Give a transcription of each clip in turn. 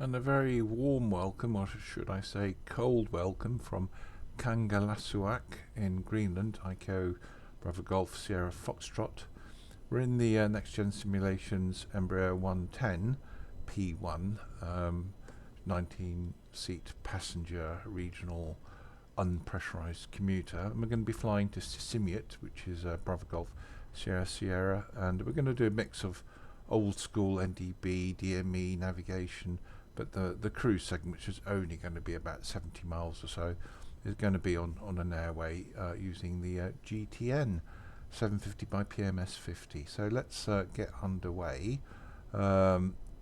And a very warm welcome, or should I say cold welcome, from Kangerlussuaq in Greenland, ICO Bravo Golf Sierra Foxtrot. We're in the NextGen Simulations EMB110P1 19-seat passenger regional unpressurized commuter, and we're going to be flying to Sisimiut, which is Bravo Golf Sierra, and we're going to do a mix of old school NDB, DME navigation, but the cruise segment, which is only going to be about 70 miles or so, is going to be on an airway using the GTN 750 by PMS50. So let's get underway.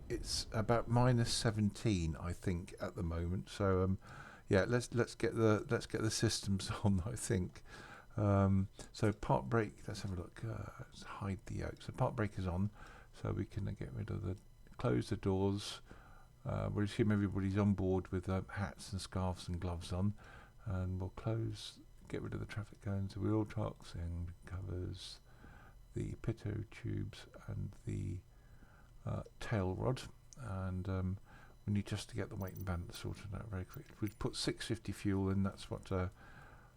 It's about -17, I think, at the moment. So yeah, let's get the systems on, I think. So park brake. Let's have a look. Let's hide the yoke. So park brake is on, so we can get rid of close the doors. We'll assume everybody's on board with hats and scarves and gloves on, and we'll get rid of the traffic cones, the wheel chocks and covers, the pitot tubes and the tail rod, and we need just to get the weight and balance sorted out very quickly. We've put 650 fuel in, that's what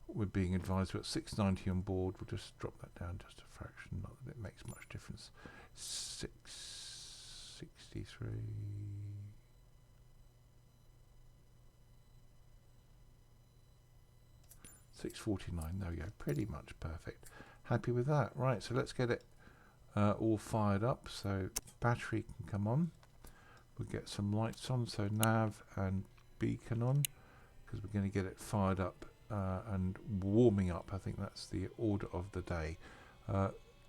we're being advised. We're at 690 on board. We'll just drop that down just a fraction, not that it makes much difference. 663. 649, there we go, pretty much perfect. Happy with that. Right, so let's get it all fired up. So battery can come on. We'll get some lights on, so nav and beacon on, because we're going to get it fired up and warming up. I think that's the order of the day.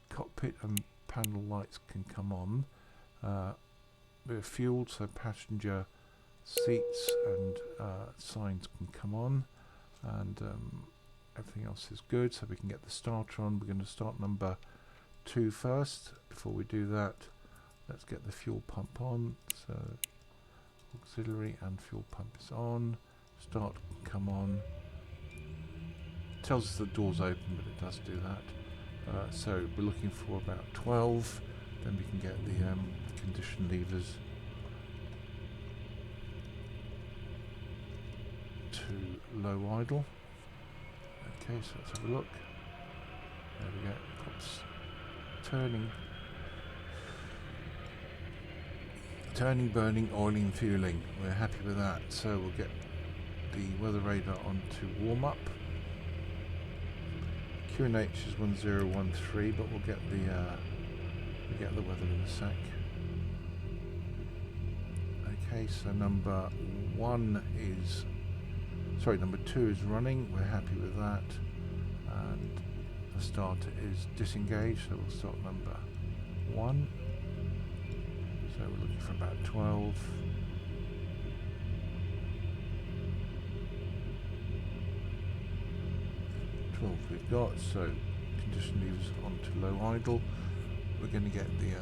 Cockpit and panel lights can come on. We're fueled, so passenger seats and signs can come on, and everything else is good, so we can get the starter on. We're going to start number 2 first. Before we do that, let's get the fuel pump on. So auxiliary and fuel pump is on. Start can come on. Tells us the door's open, but it does do that. So we're looking for about 12. Then we can get the condition levers to low idle. Okay, so let's have a look. There we go. Pops turning, burning, oiling, fueling. We're happy with that. So we'll get the weather radar on to warm up. QNH is 1013, but we'll get the weather in a sec. Okay, so number 2 is running. We're happy with that, and the starter is disengaged, so we'll start number 1. So we're looking for about 12. We've got, so condition levers onto low idle. We're going to get the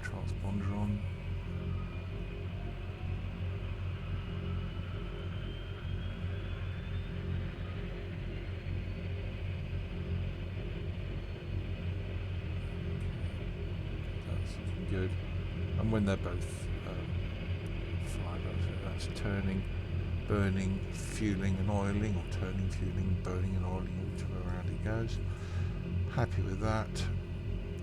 transponder on. That's looking good. And when they're both fired up, so that's turning, burning, fueling and oiling, or turning, fueling, burning and oiling, whichever round it goes. Happy with that.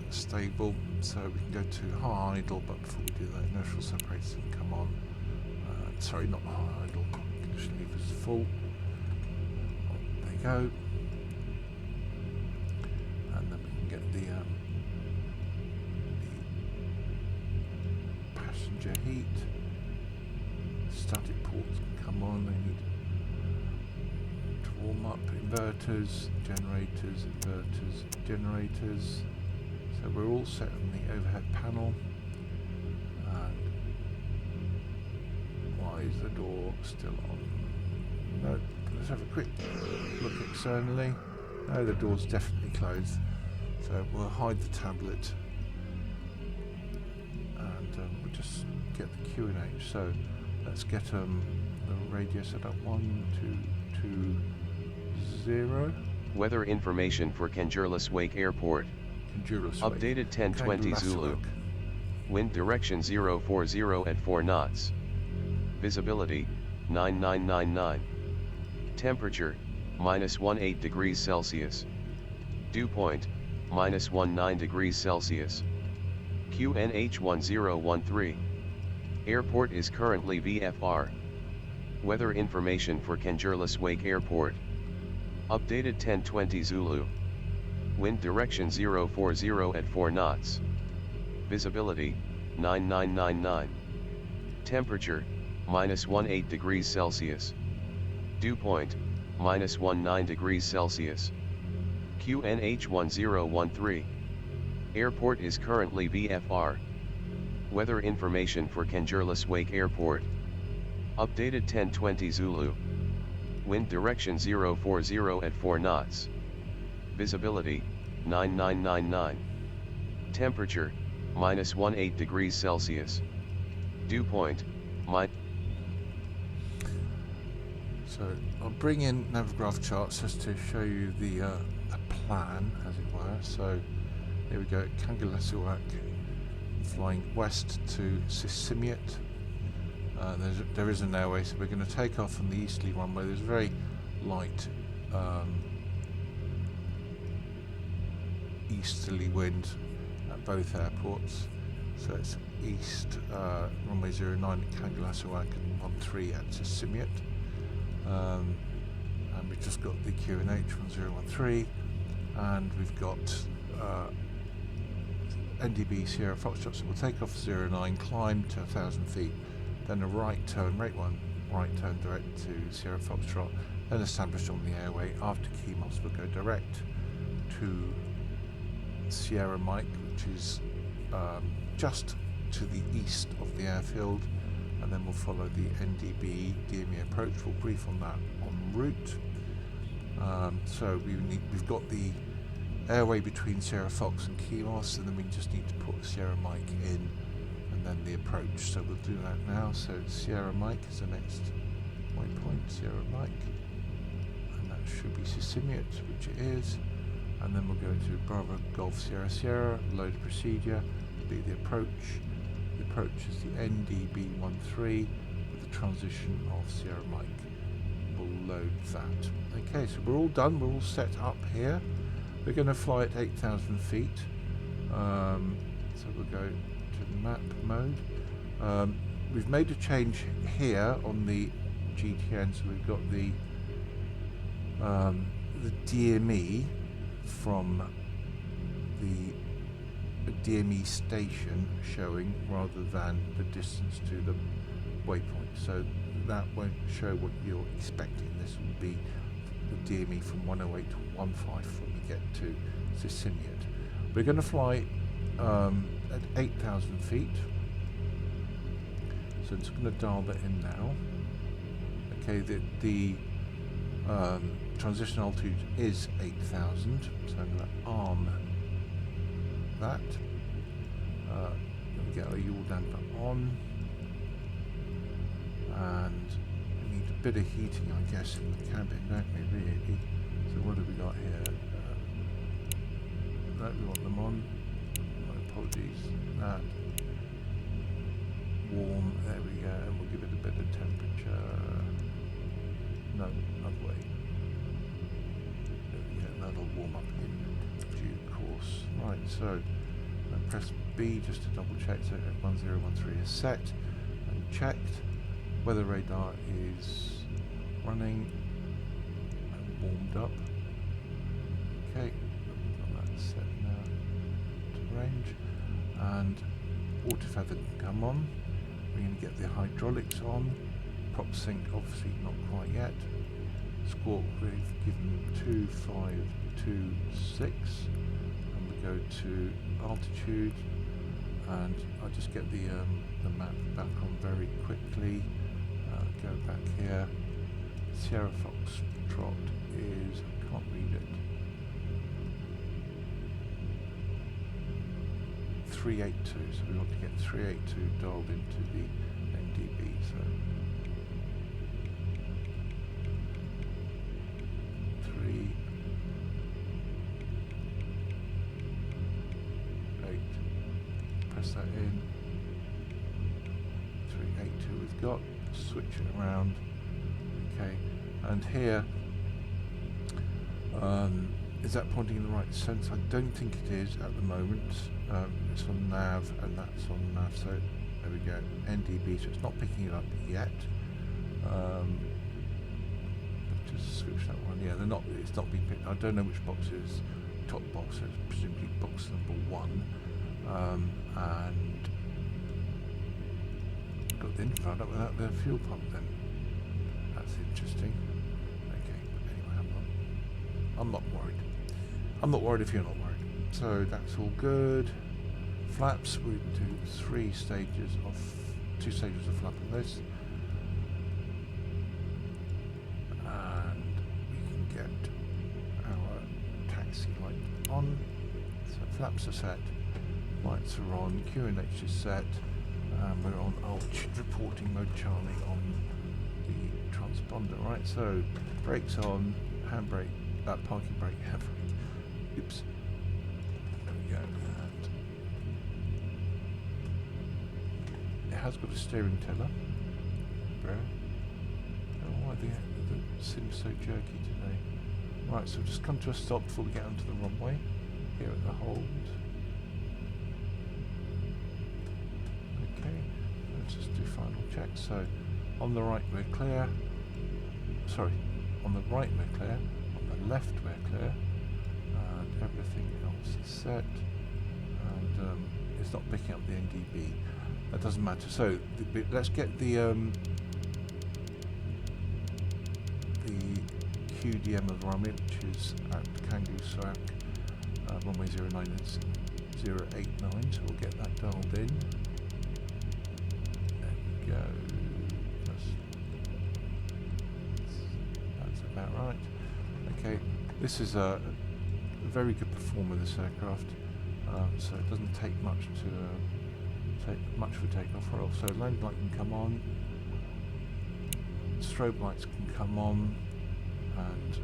Stable, so we can go to high idle, but before we do that, inertial separators can come on. Sorry, not high idle. Condition levers full. There you go. And then we can get the passenger heat. Static ports can come on. They need to warm up. Inverters, generators. So we're all set on the overhead panel. And why is the door still on? No, let's have a quick look externally. No, the door's definitely closed. So we'll hide the tablet, and we'll just get the QNH. So let's get the radio set up. 1, 2, 2, 0. Weather information for Kangerlussuaq Airport. Updated 1020 Zulu. Wind direction 040 at 4 knots. Visibility, 9999. Temperature, -18 degrees Celsius. Dew point, -19 degrees Celsius. QNH1013. Airport is currently VFR. Weather information for Kangerlussuaq Airport. Updated 10:20 Zulu. Wind direction 040 at 4 knots. Visibility, 9999. Temperature, -18 degrees Celsius. Dew point, -19 degrees Celsius. QNH1013. Airport is currently VFR. Weather information for Kangerlussuaq Airport. Updated 10:20 Zulu. Wind direction 040 at 4 knots. Visibility, 9999. Temperature, -18 degrees Celsius. Dew point, So I'll bring in Navigraph charts just to show you the a plan, as it were. So here we go, Kangerlussuaq, flying west to Sisimiut. There is an airway, so we're going to take off on the easterly runway. There's a very light easterly wind at both airports. So it's east runway 09 at Kangerlussuaq and 13 at Sisimiut. And we've just got the QNH 1013, and we've got NDB Sierra Foxtrot. So we'll take off 09, climb to 1,000 feet, then a right turn, rate 1, right turn direct to Sierra Foxtrot, then established on the airway. After Kimos, we'll go direct to Sierra Mike, which is just to the east of the airfield, and then we'll follow the NDB DME approach. We'll brief on that en route. So we've got the airway between Sierra Fox and Kimos, and then we just need to put Sierra Mike in, and then the approach. So we'll do that now. So Sierra Mike is the next waypoint, Sierra Mike, and that should be Sisimiut, which it is. And then we'll go to Bravo Golf Sierra Sierra, load procedure, be the approach. The approach is the NDB13 with the transition of Sierra Mike. We'll load that. Okay, so we're all done, we're all set up here. We're going to fly at 8,000 feet. So we'll go to map mode. We've made a change here on the GTN, so we've got the DME from the DME station showing rather than the distance to the waypoint, so that won't show what you're expecting. This will be the DME from 108 to 15 when we get to Sisimiut. We're going to fly at 8,000 feet, so I'm just going to dial that in now. Okay, the transition altitude is 8,000, so I'm going to arm that. Then we get our yaw damper on, and we need a bit of heating, I guess, in the cabin, don't we, really? So what have we got here? No, we want them on. My apologies. That. Warm, there we go, and we'll give it a bit of temperature. No, other way. There we go, that'll warm up in due course. Right, so press B just to double check. So 1013 is set and checked. Weather radar is running and warmed up. Okay, got that set now to range, and water feather can come on. We're going to get the hydraulics on. Prop sync obviously not quite yet. Squawk we've given 2526, and we go to altitude, and I'll just get the map back on very quickly. Go back here. Sierra Foxtrot is, I can't read it, 382, so we want to get 382 dialed into the NDB. So 3, 8, press that in, 382 we've got. Just switch it around. Okay, and here, is that pointing in the right sense? I don't think it is at the moment. It's on nav and that's on nav, so there we go, NDB, so it's not picking it up yet. Just switch that one. Yeah, it's not being picked. I don't know which box is top box, so it's presumably box number 1. And got the infrared up without the fuel pump then. That's interesting. Okay, anyway, I'm not worried. I'm not worried if you're not worried. So that's all good. Flaps, we do 2 stages of flap on this. And we can get our taxi light on. So flaps are set, lights are on, QNH is set, and we're on altitude reporting mode Charlie on the transponder, right? So brakes on, handbrake, parking brake, handbrake. Oops. There we go. And it has got a steering tiller. Bro. Oh, why the sim's so jerky today? Right, so just come to a stop before we get onto the runway. Here at the hold. Okay, let's just do final check. So on the right we're clear. Sorry, on the right we're clear. On the left we're clear. And everything else is set. And it's not picking up the NDB. That doesn't matter. So let's get the QDM of the runway, which is at Kangerlussuaq runway 09 is 089, so we'll get that dialed in. There we go. That's about right. Okay, this is a very good performer, this aircraft, so it doesn't take much for takeoff. So landing light can come on, strobe lights can come on, and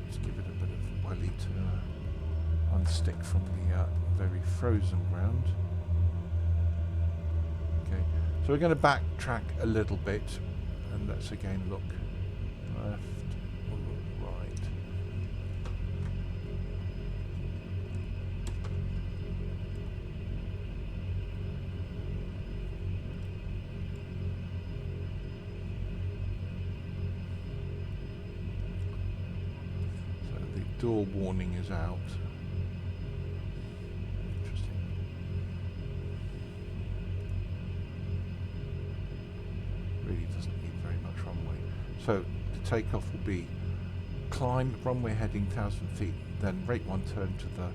just give it a bit of welly to unstick from the very frozen ground. Okay, so we're going to backtrack a little bit, and let's again look left, look right. So the door warning is out. So the takeoff will be climb, runway heading 1,000 feet, then rate 1 turn to the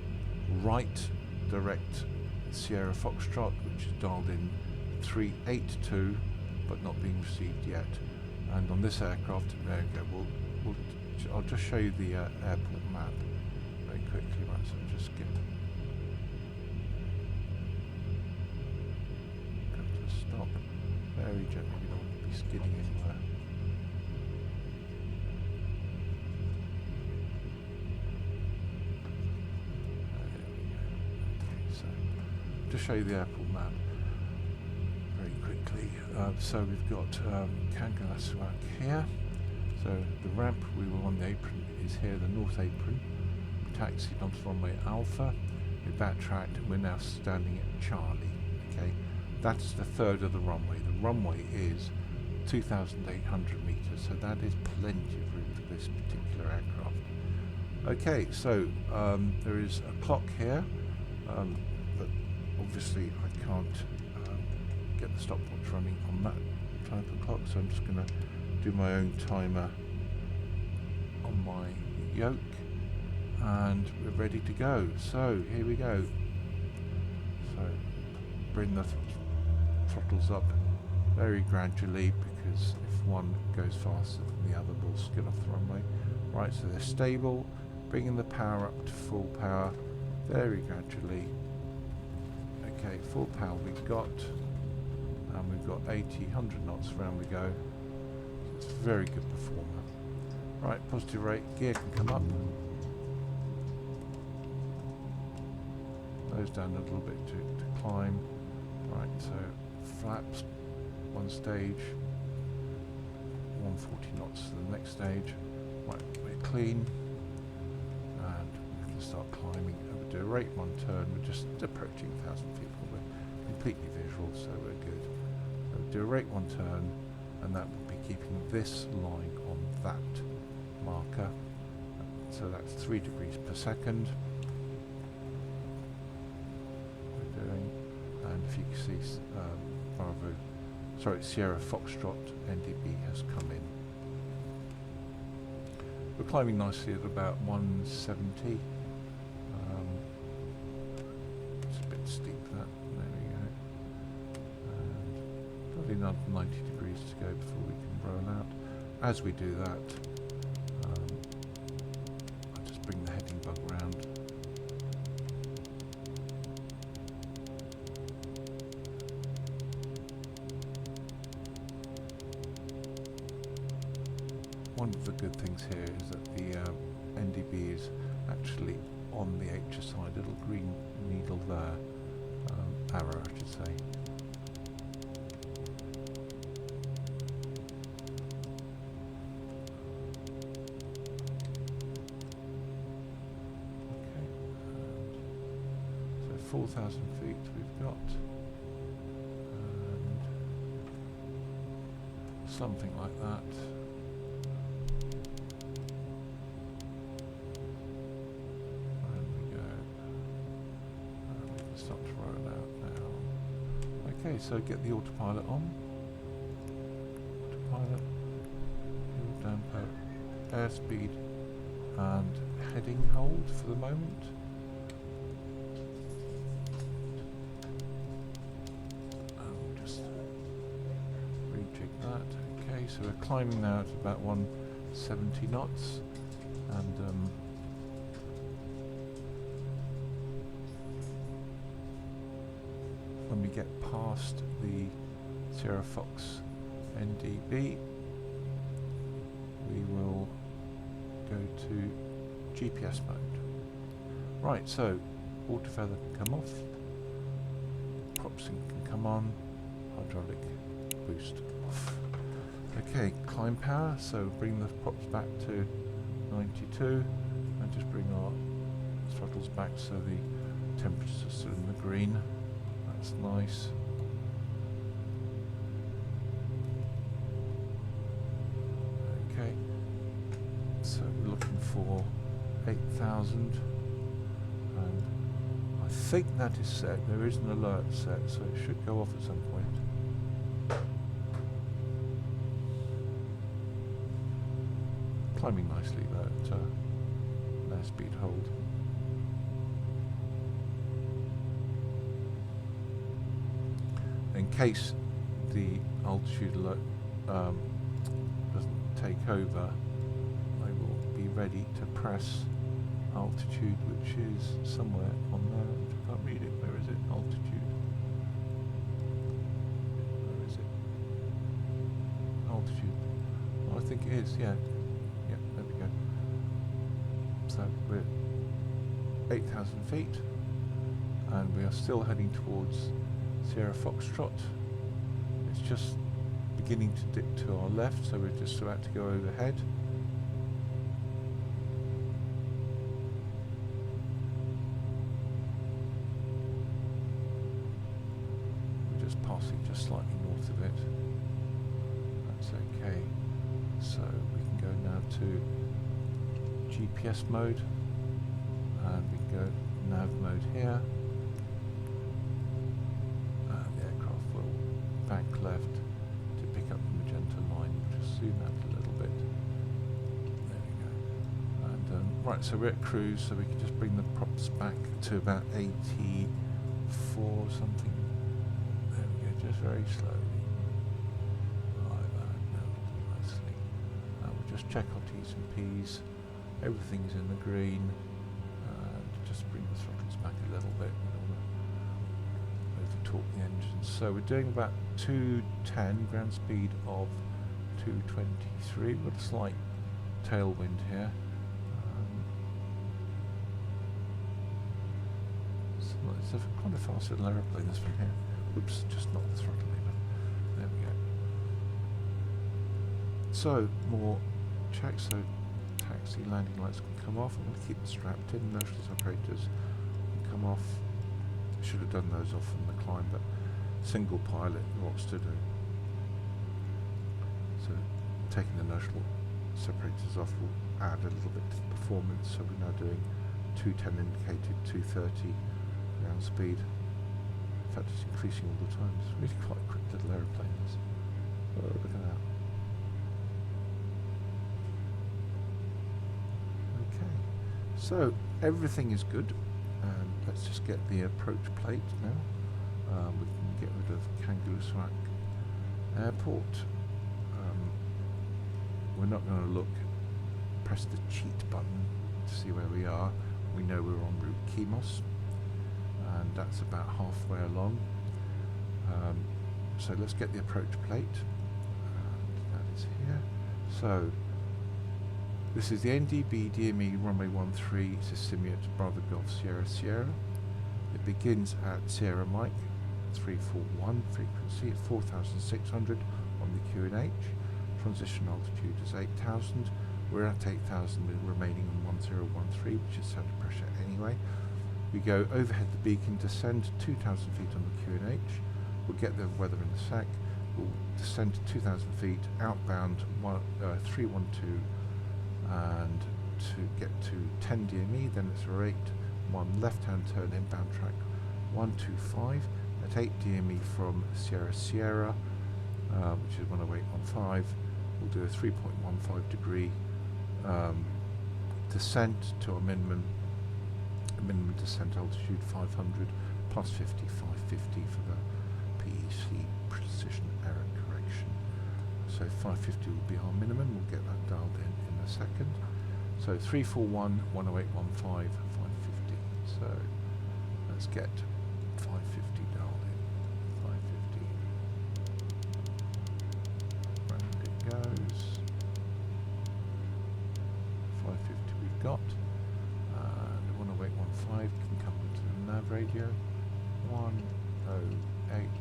right, direct Sierra Foxtrot, which is dialed in 382, but not being received yet. And on this aircraft, there we go. I'll just show you the airport map very quickly. Right, so just get come to a stop very gently. You don't want to be skidding anywhere. To show you the airport map very quickly. So we've got Kangerlussuaq here. So the ramp we were on the apron is here, the north apron. We taxied onto runway Alpha. We backtracked and we're now standing at Charlie. Okay, that's the third of the runway. The runway is 2,800 meters, so that is plenty of room for this particular aircraft. Okay, so there is a clock here. But obviously I can't get the stopwatch running on that type of clock, so I'm just going to do my own timer on my yoke, and we're ready to go. So here we go. So bring the throttles up very gradually, because if one goes faster than the other, we'll skid off the runway. Right, so they're stable, bringing the power up to full power very gradually. Okay, full power we've got, and we've got 100 knots, around we go. It's a very good performer. Right, positive rate, gear can come up. Nose down a little bit to climb. Right, so flaps, one stage, down 40 knots to the next stage. Right, we're clean, and we can start climbing. And we'll do a rate 1 turn. We're just approaching 1,000 feet. We're completely visual, so we're good. So we'll do a rate 1 turn, and that will be keeping this line on that marker. So that's 3 degrees per second. We're doing, and if you can see, Sierra Foxtrot NDB has come in. We're climbing nicely at about 170. It's a bit steep, that. There we go. And probably another 90 degrees to go before we can roll out. As we do that, I'll just bring the heading bug round. One of the good things here is that the NDB is actually on the HSI, little green needle there, arrow I should say. Okay, so 4,000 feet we've got, and something like that. Okay, so get the autopilot on. Autopilot, fuel damper, airspeed, and heading hold for the moment. And we'll just rejig that. Okay, so we're climbing now at about 170 knots, and when we get past the Sierra Fox NDB, we will go to GPS mode. Right, so auto feather can come off, prop sync can come on, hydraulic boost off. Okay, climb power, so bring the props back to 92 and just bring our throttles back so the temperatures are still in the green. That's nice. Okay, so we're looking for 8,000, and I think that is set. There is an alert set, so it should go off at some point. Climbing nicely though at airspeed hold. In case the altitude alert doesn't take over, I will be ready to press altitude, which is somewhere on there. I can't read it. Where is it? Altitude. Where is it? Altitude. Oh, I think it is. Yeah. Yeah. There we go. So we're 8,000 feet, and we are still heading towards Sierra Foxtrot. It's just beginning to dip to our left, so we're just about to go overhead. We're just passing just slightly north of it. That's okay. So we can go now to GPS mode, and we can go nav mode here. Back left to pick up the magenta line. Just zoom out a little bit. There we go. And right, so we're at cruise, so we can just bring the props back to about 84 or something. There we go, just very slowly. Like that. Now we'll do nicely. We'll just check our T's and P's. Everything's in the green. And just bring the throttles back a little bit. Torque the engines. So we're doing about 210, ground speed of 223 with a slight tailwind here. So it's quite a fast little aeroplane, this one here. Oops, just knocked the throttle lever. There we go. So, more checks. So, taxi landing lights can come off. I'm going to keep them strapped in. Inertial separators can come off. Should have done those off from the climb, but single pilot, lots to do. So, taking the inertial separators off will add a little bit to the performance. So, we're now doing 210 indicated, 230 ground speed. In fact, it's increasing all the time. It's really quite a quick little aeroplane. Oh, look at that. Okay, so everything is good, and let's just get the approach plate now. We can get rid of Kangerlussuaq Airport. We're not going to press the cheat button to see where we are. We know we're en route Kimos, and that's about halfway along. So let's get the approach plate, and that is here. So this is the NDB DME runway 13 Sisimiut Bravo Golf Sierra Sierra. It begins at Sierra Mike 341 frequency at 4,600 on the QNH. Transition altitude is 8,000. We're at 8,000 with remaining on 1013, which is center pressure anyway. We go overhead the beacon, descend 2,000 feet on the QNH. We'll get the weather in a sec. We'll descend to 2,000 feet, outbound 312, and to get to 10 DME, then it's a 1 left-hand turn inbound track 125 at 8 DME from Sierra Sierra, which is 10815. We'll do a 3.15 degree descent to a minimum descent altitude 500 plus 50, 550 for the PEC precision error correction. So 550 will be our minimum. We'll get that dialed in a second. So 341, 10815, 550. So let's get 550 dialed in. 550. Round it goes. 550 we've got. And 10815 can come to the nav radio. 10815.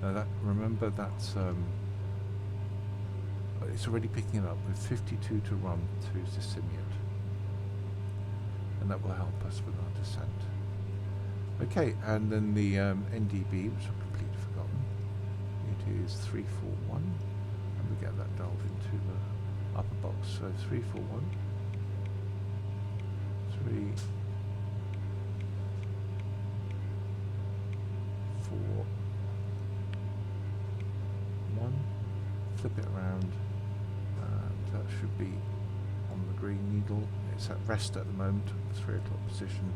Now that, remember, that's it's already picking it up with 52 to run to Sisimiut, and that will help us with our descent. Okay, and then the NDB, which I've completely forgotten, it is 341, and we get that dialed into the upper box. So 341, 3, 4, 1, flip it around, and that should be on the green needle. It's at rest at the moment, 3 o'clock position,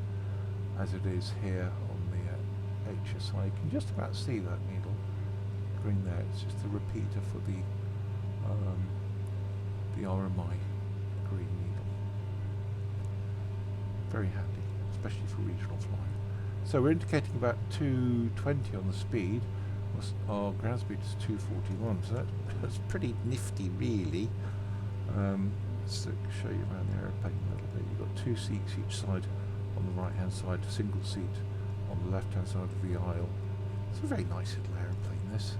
as it is here on the HSI. You can just about see that needle, green there. It's just a repeater for the RMI green needle. Very handy, especially for regional flying. So we're indicating about 220 on the speed. Our ground speed is 241, so that's pretty nifty, really. Just to show you around the aeroplane a little bit. You've got 2 seats each side on the right hand side, a single seat on the left hand side of the aisle. It's a very nice little aeroplane, this.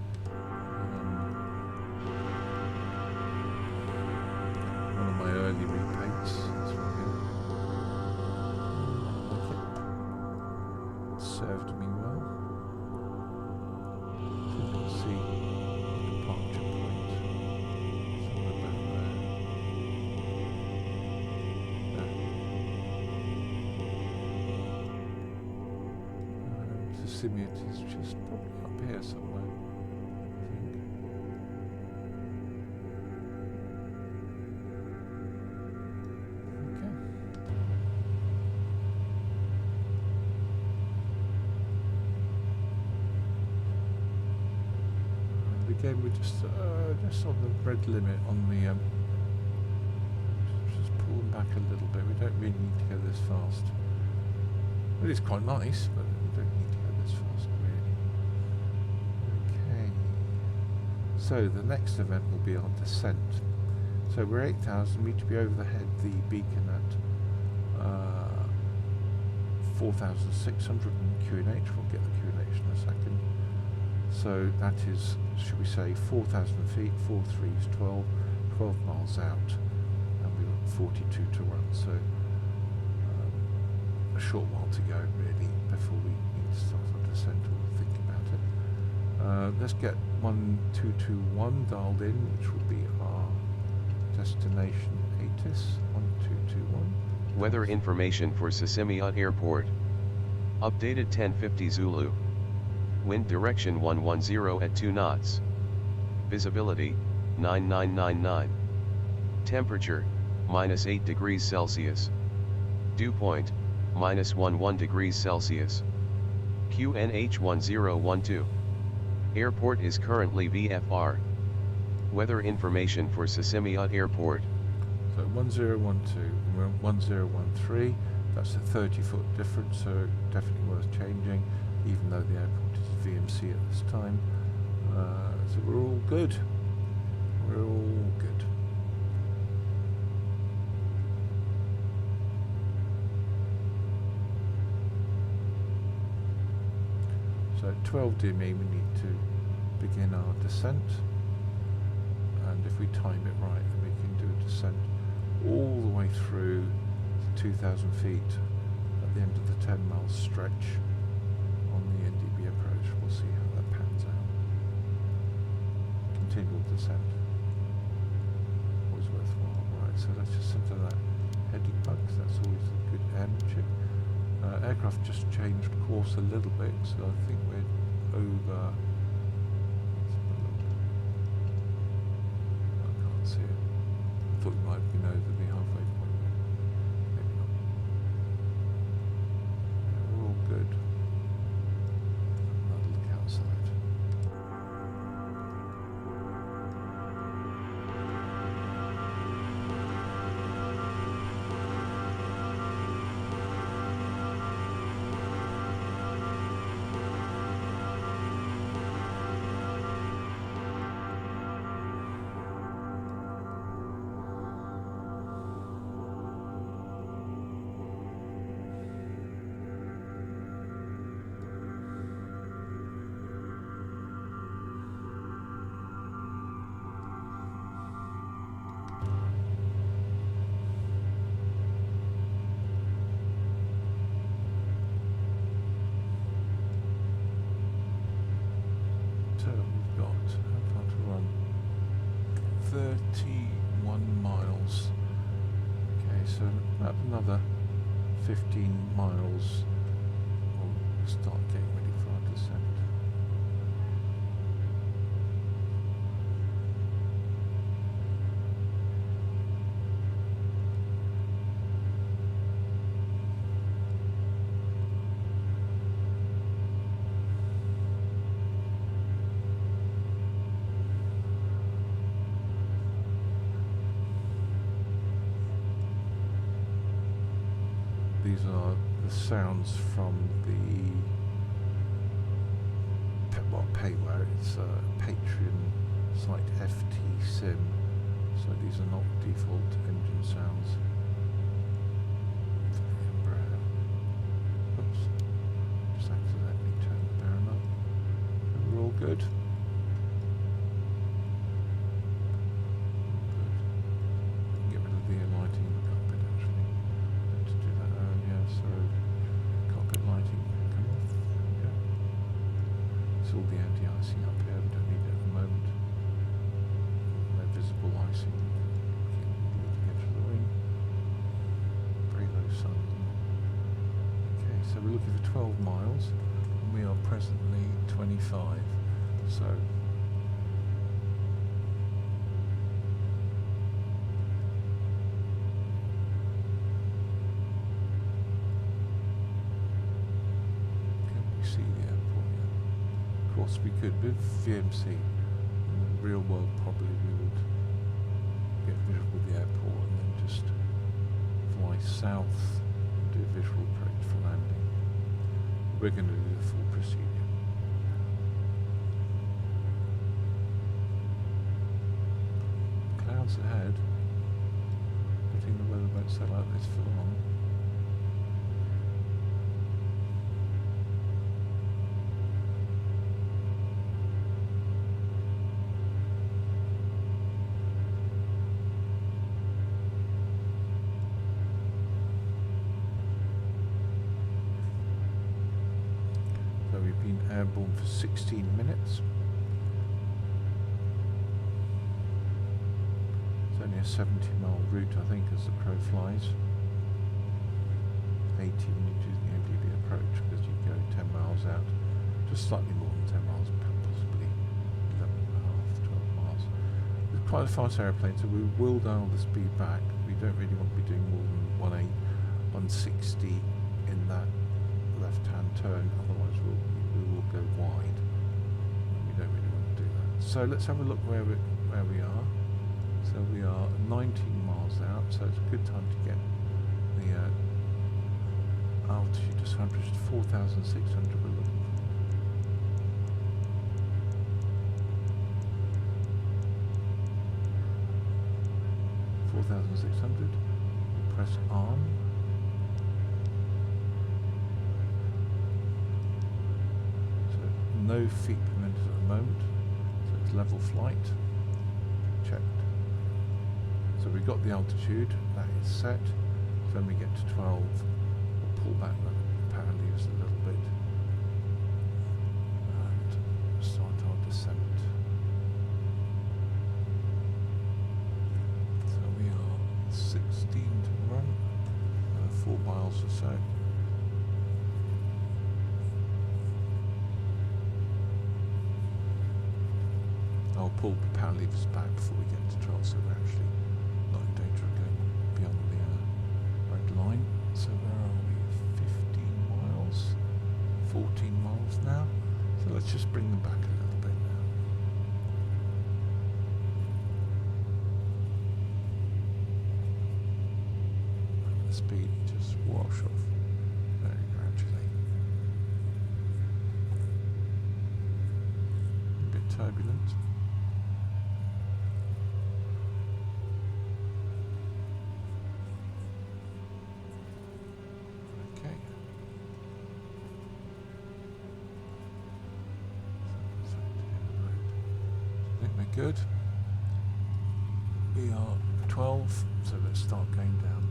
One of my early repaints. This one here. It served me well. So you can see the departure point. Somewhere back there. Sisimiut is just probably up here somewhere, I think. Okay. And again, we're just on the red limit on the just pulling back a little bit. We don't really need to go this fast. It is quite nice, but we don't need to go this fast, really. Okay. So the next event will be our descent. So we're 8,000, we need to be over the head, the beacon at 4,600 on QNH. We'll get the QNH in a second. So that is, should we say, 4,000 feet, 4 threes, 12 miles out, and we've got 42 to run, so a short while to go really before we need to start our descent or think about it. Let's get 1221 dialed in, which will be our destination ATIS, 1221. Weather information for Sisimiut Airport. Updated 10:50 Zulu. Wind direction 110 at 2 knots. Visibility, 9999. Temperature, -8 degrees Celsius. Dew point, -11 degrees Celsius. QNH 1012. Airport is currently VFR. Weather information for Sisimiut Airport. So 1012, we're on 1013, that's a 30-foot difference, so definitely worth changing, even though the airport is VMC at this time. So we're all good. We're all good. So at 12 DME we need to begin our descent, and if we time it right then we can do a descent all the way through 2,000 feet at the end of the 10-mile stretch on the NDB approach. We'll see how that pans out. Continual descent. Always worthwhile. Right, so let's just center that heading bug, 'cause that's always a good airmanship. Aircraft just changed course a little bit, so I think we're over. I can't see it. I thought we might have been over the halfway point. Maybe not. Yeah, we're all good. I'll look outside. So we've got, how far to run? 31 miles. Okay, so about another 15 miles. We'll start getting ready for our descent. These are the sounds from the payware. It's a Patreon site, FT Sim. So these are not default engine sounds. For the Embraer. Oops. Just accidentally turned the bearing up. We're all good. Get rid of the lighting in the cockpit actually. To do that earlier, so cockpit lighting can come off. Yeah. It's all the anti-icing up here, we don't need it at the moment. No visible icing. Looking edge of the wing. Very low sun. Okay, so we're looking for 12 miles and we are presently 25. So see the airport, yeah. Of course we could with VMC. In the real world probably we would get visual with the airport and then just fly south and do a visual approach for landing. We're going to do the full procedure. Clouds ahead. I think the weather won't stay like this for long. been airborne for 16 minutes. It's only a 70-mile route, I think, as the crow flies. 80 when you do the MDB approach, because you go 10 miles out, just slightly more than 10 miles, possibly 11 and a half, 12 miles. It's quite a fast aeroplane, so we will dial the speed back. We don't really want to be doing more than 160 in that left-hand turn, otherwise we will go wide. We don't really want to do that. So let's have a look where we are. So we are 19 miles out, so it's a good time to get the altitude just 4,600 we're looking for. 4,600. Press on. So no feet permitted at the moment. So it's level flight. Checked. So we've got the altitude, that is set. So when we get to 12, we'll pull back the power levers a little bit and start our descent. So we are 16 to run, 4 miles or so. I'll pull the power levers back before we get to 12, so we're actually not in danger of going beyond the red line. So where are we? 15 miles, 14 miles now. So let's just bring them back a little bit now. And the speed just wash off very gradually. A bit turbulent. Good. We are 12, so let's start going down.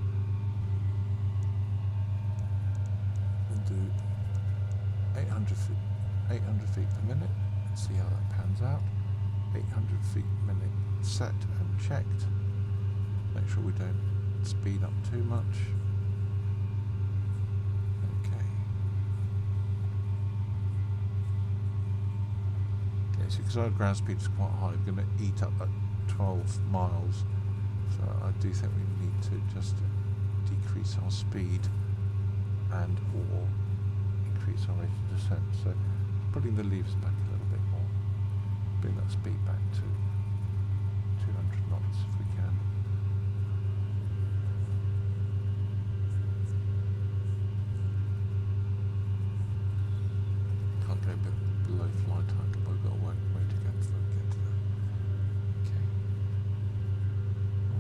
We'll do 800 feet per minute. Let's see how that pans out. 800 feet per minute set and checked. Make sure we don't speed up too much. Because our ground speed is quite high, we're going to eat up at 12 miles, so I do think we need to just decrease our speed and or increase our rate of descent. So putting the levers back a little bit more, bring that speed back to 200 knots if we can. Can't go a bit below flight time, but we've got a way to go before we get to that. Okay.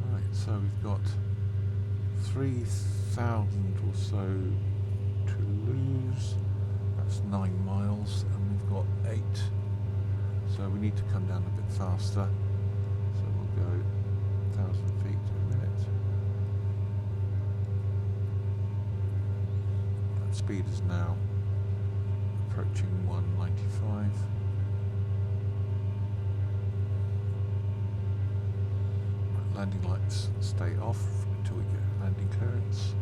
Alright, so we've got 3,000 or so to lose. That's 9 miles, and we've got 8. So we need to come down a bit faster. So we'll go 1,000 feet a minute. That speed is now approaching 195. Landing lights stay off until we get landing clearance.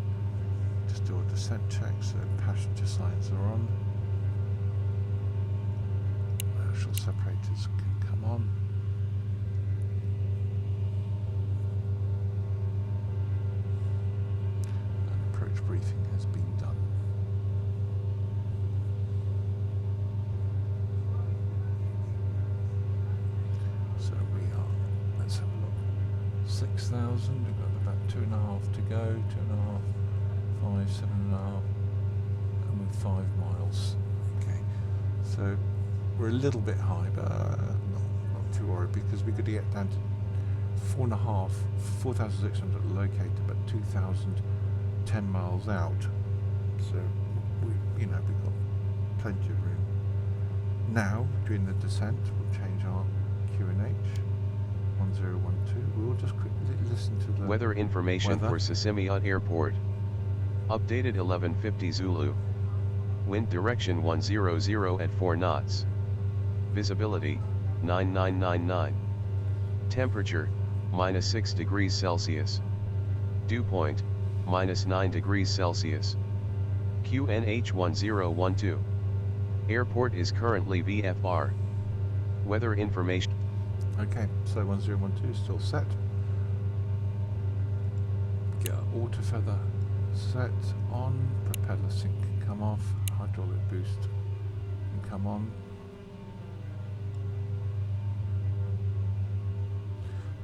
Just do a descent check, so passenger signs are on. Actual separators can come on. And approach briefing has been done. So we are, let's have a look, 6,000, we've got about 2.5 to go, 2.5, 5, 7.5, and we're 5 miles. Okay, so we're a little bit high, but not too worried, because we could get down to 4,600 located, but 2,000 10 miles out. So we've got plenty of room. Now, during the descent, we'll change our QNH 1012. We'll just quickly listen to the weather information for Sisimiut Airport. Updated 11:50 Zulu. Wind direction 100 at 4 knots. Visibility, 9999. Temperature, -6 degrees Celsius. Dew point, -9 degrees Celsius. QNH 1012. Airport is currently VFR. Weather information. Okay, so 1012 is still set. Get our auto feather set on, propeller sync can come off, hydraulic boost can come on.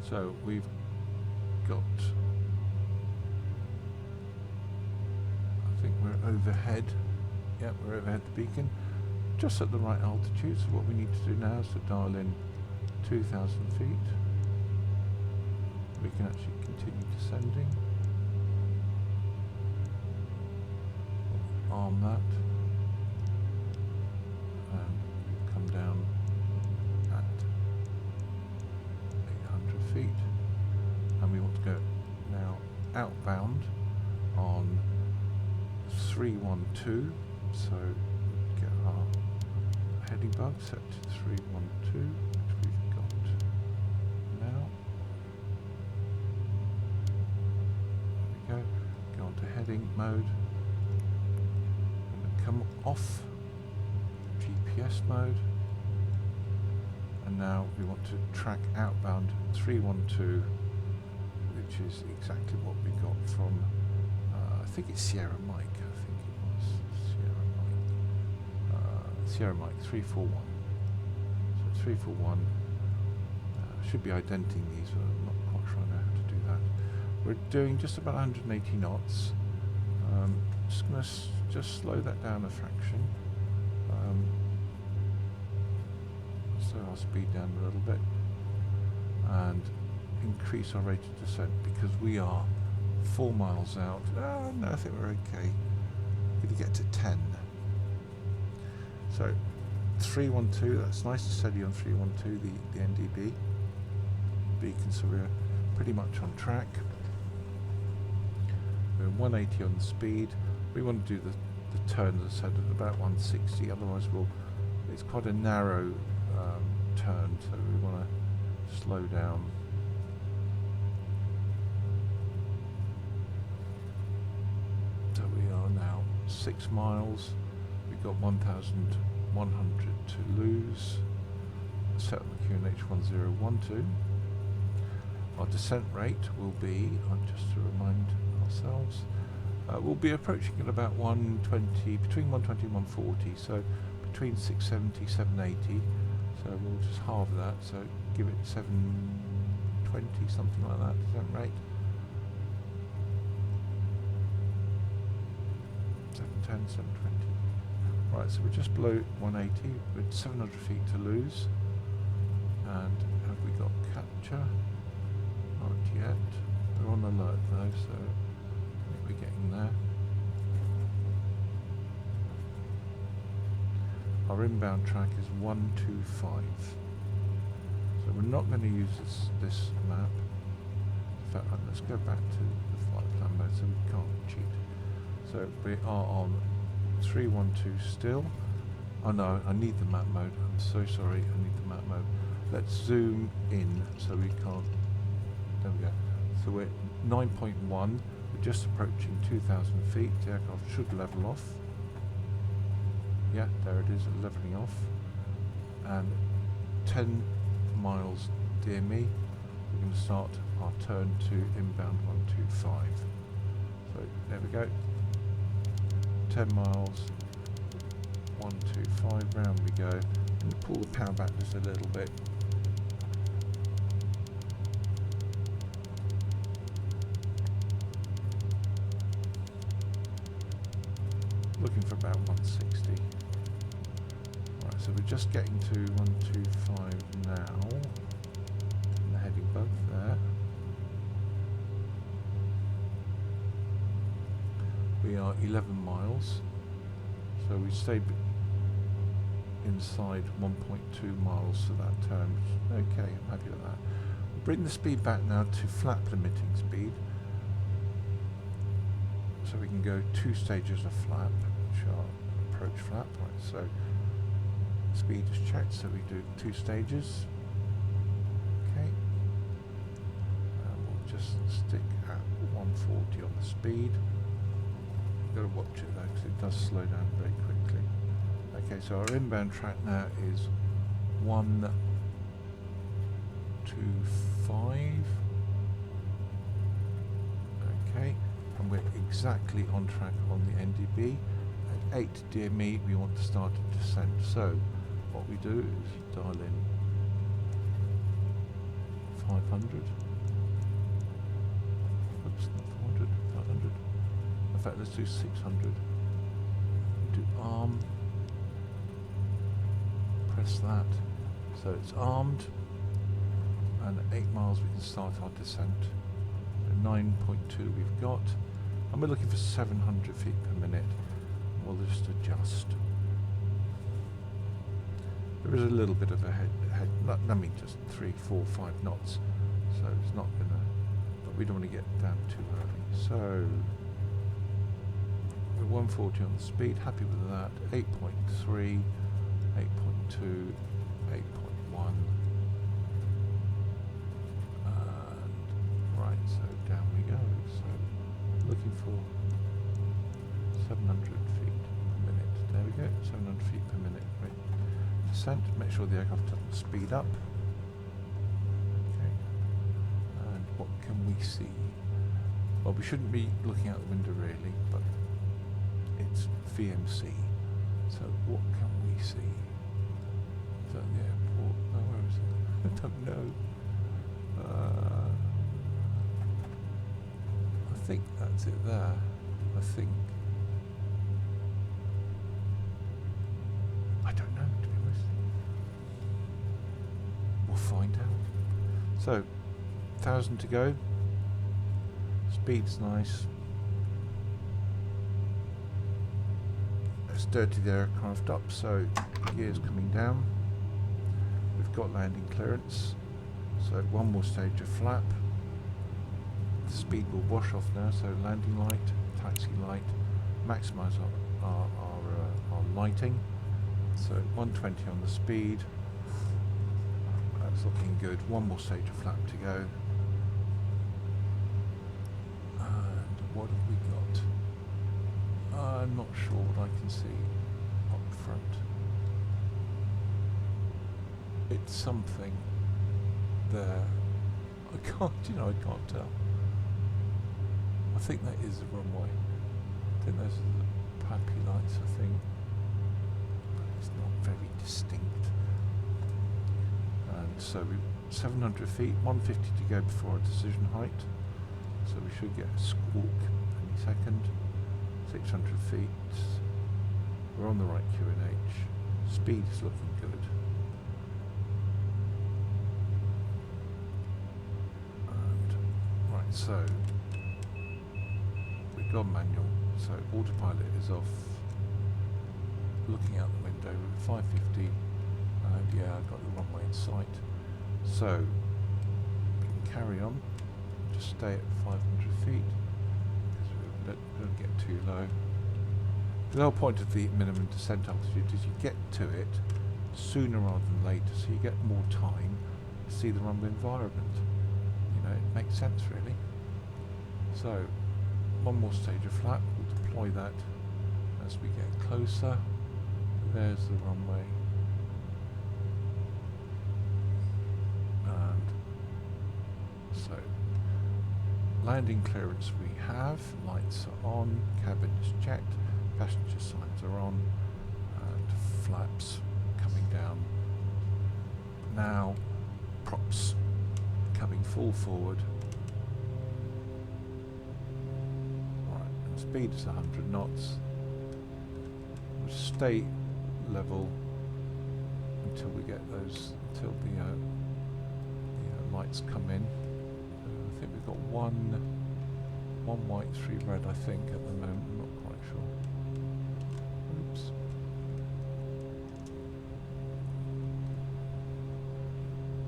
So we've got, I think we're overhead. Yep, we're overhead the beacon, just at the right altitude. So what we need to do now is to dial in 2,000 feet. We can actually continue descending. Arm that and come down at 800 feet, and we want to go now outbound on 312, so get our heading bug set to 312, which we've got now. There we go on to heading mode. Come off GPS mode, and now we want to track outbound 312, which is exactly what we got from I think it's Sierra Mike. I think it was Sierra Mike 341. So 341 should be identing these, but I'm not quite sure I know how to do that. We're doing just about 180 knots. Just going to just slow that down a fraction, slow our speed down a little bit, and increase our rate of descent because we are 4 miles out. No, I think we're okay. We're going to get to 10. So 312, that's nice and steady on 312, the NDB beacon, so we're pretty much on track. We're 180 on the speed. We want to do the turn, as I said, at about 160, otherwise it's quite a narrow turn, so we want to slow down. So we are now 6 miles, we've got 1,100 to lose, set on the QNH 1012. Our descent rate will be, just to remind ourselves, we'll be approaching at about 120, between 120 and 140, so between 670, 780, so we'll just halve that, so give it 720, something like that, descent rate. 710, 720. Right, so we're just below 180, with 700 feet to lose, and have we got capture? Not yet. We're on alert though, so we're getting there. Our inbound track is 125. So we're not going to use this map. In fact, let's go back to the flight plan mode so we can't cheat. So we are on 312 still. Oh no, I need the map mode. I'm so sorry, I need the map mode. Let's zoom in so we can't. There we go. So we're 9.1. We're just approaching 2,000 feet. The aircraft should level off. Yeah, there it is, leveling off. And 10 miles near me. We're going to start our turn to inbound 125. So there we go. 10 miles, 125, round we go. And pull the power back just a little bit. Looking for about 160. Right, so we're just getting to 125 now. And the heading bug there. We are 11 miles. So we stayed inside 1.2 miles for that turn. Okay, I'm happy with that. We'll bring the speed back now to flap limiting speed. So we can go 2 stages of flap, which are approach flap. Right, so speed is checked, so we do 2 stages. Okay. And we'll just stick at 140 on the speed. You've got to watch it though, because it does slow down very quickly. Okay, so our inbound track now is 125. Okay, and we're exactly on track on the NDB. At 8 DME, we want to start a descent. So, what we do is dial in 500. Oops, not 400, 500. In fact, let's do 600. Do arm. Press that. So it's armed. And at 8 miles, we can start our descent. 9.2 we've got, and we're looking for 700 feet per minute. We'll just adjust. There is a little bit of a head I mean just 3, 4, 5 knots, so it's not gonna, but we don't want to get down too early. So we're 140 on the speed, happy with that. 8.3, 8.2, 8.1. Right, so down we go. So looking for 700 feet per minute. There we go, 700 feet per minute. Right. Descent, make sure the aircraft doesn't speed up. Okay. And what can we see? Well, we shouldn't be looking out the window really, but it's VMC. So what can we see? Is that the airport? Oh, where is it? I don't know. I think that's it there. I think. I don't know, to be honest. We'll find out. So, 1,000 to go. Speed's nice. Let's dirty the aircraft up, so gears coming down. We've got landing clearance. So, one more stage of flap. The speed will wash off now, so landing light, taxi light, maximise our lighting. So 120 on the speed, that's looking good. One more stage of flap to go. And what have we got? I'm not sure what I can see up front. It's something there. I can't tell. I think that is the runway. I think those are the PAPI lights, I think. But it's not very distinct. And so we 700 feet, 150 to go before our decision height. So we should get a squawk any second. 600 feet. We're on the right QNH. Speed is looking good. And right, so got manual, so autopilot is off. Looking out the window, 550, and yeah, I've got the runway in sight. So we can carry on, just stay at 500 feet, because we don't get too low. The whole point of the minimum descent altitude is you get to it sooner rather than later, so you get more time to see the runway environment. You know, it makes sense really. So one more stage of flap, we'll deploy that as we get closer. There's the runway. And so, landing clearance we have, lights are on, cabin is checked, passenger signs are on, and flaps coming down. Now, props coming full forward. Speed is 100 knots. We'll stay level until we get those, until the lights come in. I think we've got one white, 3 red, I think, at the moment. I'm not quite sure. Oops.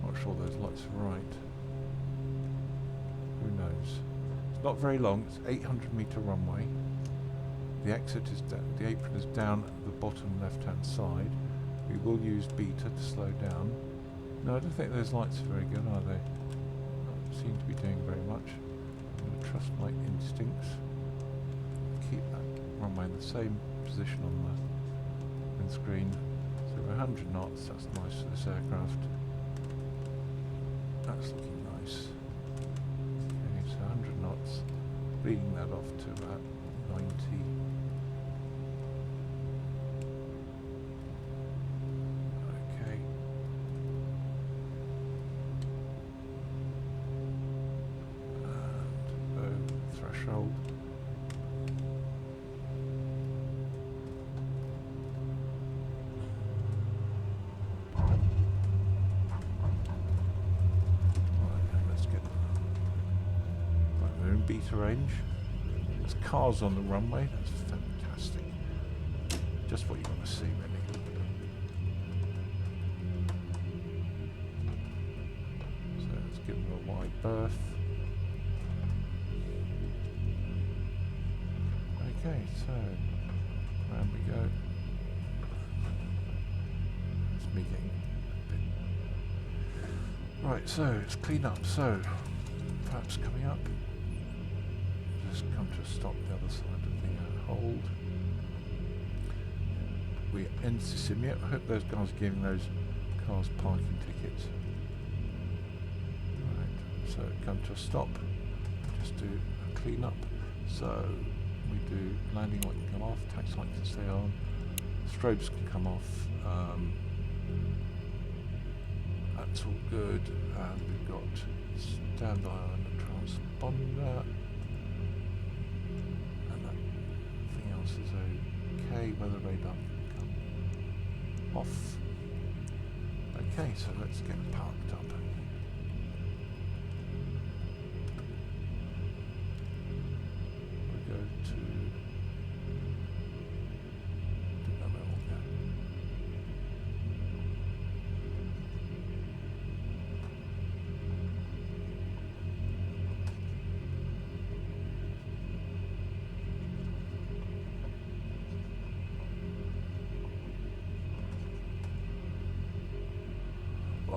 Not sure those lights are right. Who knows? Not very long, it's 800 metre runway. The the exit is the apron is down at the bottom left-hand side. We will use beta to slow down. No, I don't think those lights are very good, are they? Don't seem to be doing very much. I'm going to trust my instincts. Keep that runway in the same position on the windscreen. So we're 100 knots, that's nice for this aircraft. That's looking nice. Okay, so 100 knots, bleeding that off to about 90. Okay. And threshold. Beta range. There's cars on the runway, that's fantastic. Just what you want to see, really. So let's give them a wide berth. Okay, so round we go. It's me getting a bit. Right, so let's clean up. So flaps coming up. Just come to a stop the other side of the hold. We're in Sisimiut. I hope those guys are giving those cars parking tickets. Right, so come to a stop. Just do a clean up. So we do landing light can come off, taxi light can stay on, strobes can come off. That's all good. And we've got standby on the transponder. Is okay, weather radar can come off. Okay, so let's get parked up. We'll go to don't know where we'll go.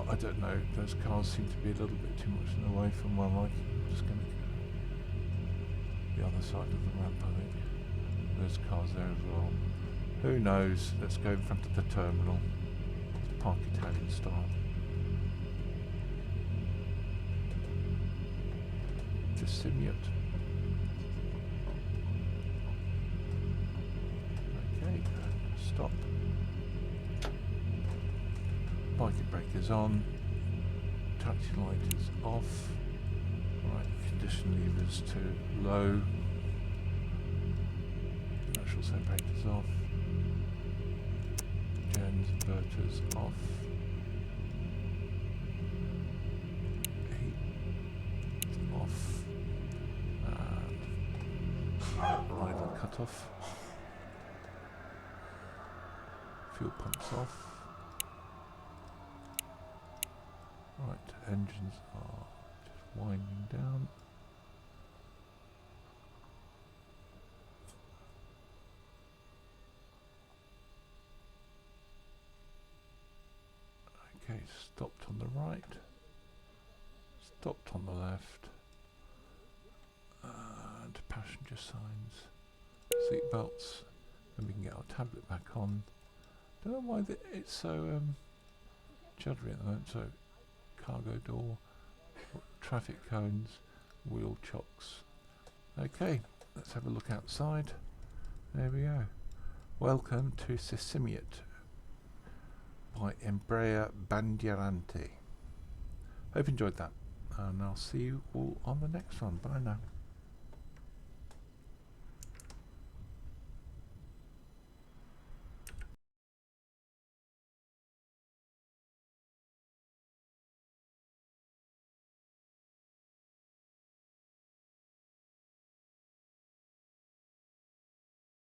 I don't know, those cars seem to be a little bit too much in the way from one like. I'm just going to go the other side of the ramp, I think. There's cars there as well. Who knows? Let's go in front of the terminal. Park Italian style. Sisimiut. Okay, stop. Parking brake is on, taxi light is off, right, condition levers to low, natural separators off, gens inverters off, heat off, and arrival cut off, fuel pumps off. Right, engines are just winding down. Okay, stopped on the right, stopped on the left, and passenger signs, seat belts, and we can get our tablet back on. Don't know why it's so juddery at the moment. So cargo door, traffic cones, wheel chocks. Okay, let's have a look outside. There we go. Welcome to Sisimiut by Bandierante. Hope you enjoyed that, and I'll see you all on the next one. Bye now.